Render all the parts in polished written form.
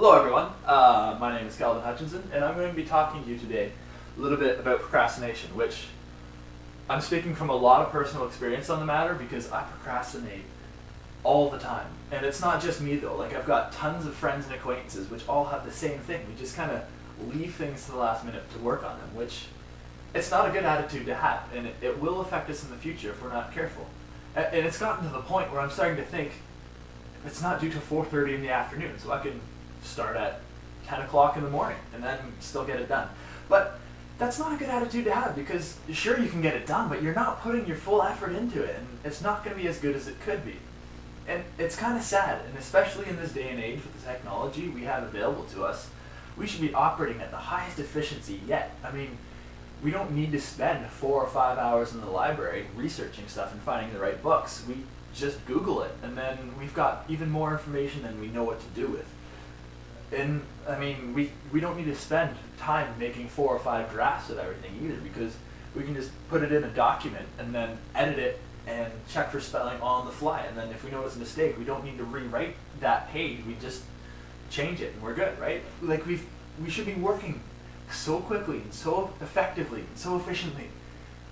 Hello everyone, my name is Hutchinson, and I'm going to be talking to you today a little bit about procrastination, which I'm speaking from a lot of personal experience on the matter because I procrastinate all the time. And it's not just me though, like I've got tons of friends and acquaintances which all have the same thing. We just kind of leave things to the last minute to work on them, which it's not a good attitude to have, and it will affect us in the future if we're not careful. And it's gotten to the point where I'm starting to think it's not due till 4:30 in the afternoon, so I can start at 10 o'clock in the morning and then still get it done. But that's not a good attitude to have, because sure, you can get it done, but you're not putting your full effort into it, and it's not going to be as good as it could be. And it's kind of sad, and especially in this day and age with the technology we have available to us, we should be operating at the highest efficiency yet. I mean, we don't need to spend 4 or 5 hours in the library researching stuff and finding the right books. We just Google it, and then we've got even more information than we know what to do with. And I mean, we don't need to spend time making 4 or 5 drafts of everything either, because we can just put it in a document and then edit it and check for spelling on the fly. And then if we notice a mistake, we don't need to rewrite that page. We just change it and we're good, right? Like we should be working so quickly and so effectively and so efficiently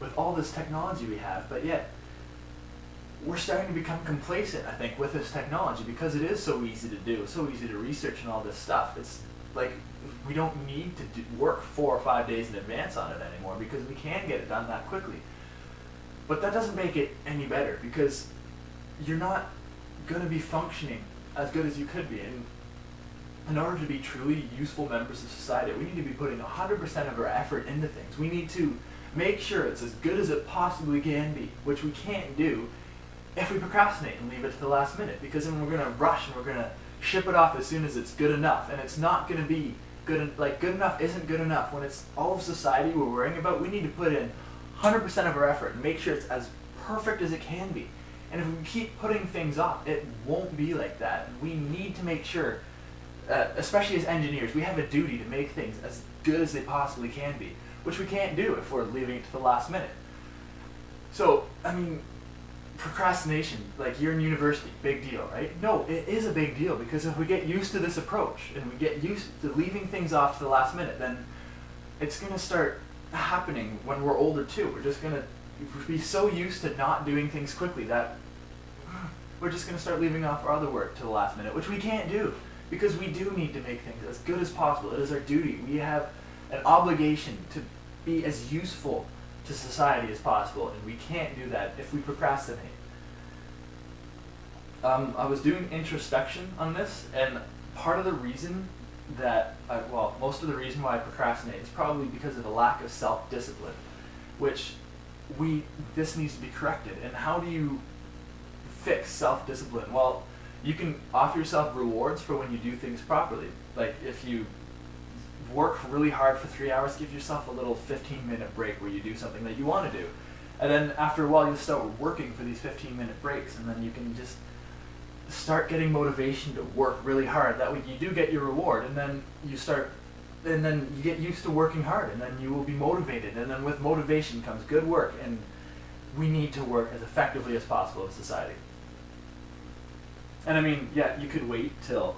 with all this technology we have, but yet we're starting to become complacent, I think, with this technology because it is so easy to do, so easy to research and all this stuff. It's like we don't need to work 4 or 5 days in advance on it anymore because we can get it done that quickly. But that doesn't make it any better, because you're not going to be functioning as good as you could be. And in order to be truly useful members of society, we need to be putting 100% of our effort into things. We need to make sure it's as good as it possibly can be, which we can't do if we procrastinate and leave it to the last minute, because then we're going to rush and we're going to ship it off as soon as it's good enough, and it's not going to be good. Like, good enough isn't good enough. When it's all of society we're worrying about, we need to put in 100% of our effort and make sure it's as perfect as it can be. And if we keep putting things off, it won't be like that. We need to make sure, especially as engineers, we have a duty to make things as good as they possibly can be, which we can't do if we're leaving it to the last minute. So, I mean, procrastination, like you're in university, big deal, right? No, it is a big deal, because if we get used to this approach and we get used to leaving things off to the last minute, then it's going to start happening when we're older too. We're just going to be so used to not doing things quickly that we're just going to start leaving off our other work to the last minute, which we can't do, because we do need to make things as good as possible. It is our duty. We have an obligation to be as useful to society as possible, and we can't do that if we procrastinate. I was doing introspection on this, and part of the reason that, most of the reason why I procrastinate is probably because of a lack of self-discipline, which this needs to be corrected. And how do you fix self-discipline? Well, you can offer yourself rewards for when you do things properly. Like if you work really hard for 3 hours, give yourself a little 15-minute break where you do something that you want to do. And then after a while, you'll start working for these 15-minute breaks, and then you can just start getting motivation to work really hard. That way you do get your reward, and then you get used to working hard, and then you will be motivated, and then with motivation comes good work, and we need to work as effectively as possible in society. And I mean, yeah, you could wait till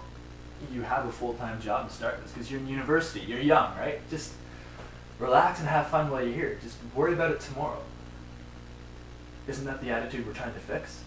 you have a full-time job to start this, because you're in university, you're young, right? Just relax and have fun while you're here. Just worry about it tomorrow. Isn't that the attitude we're trying to fix?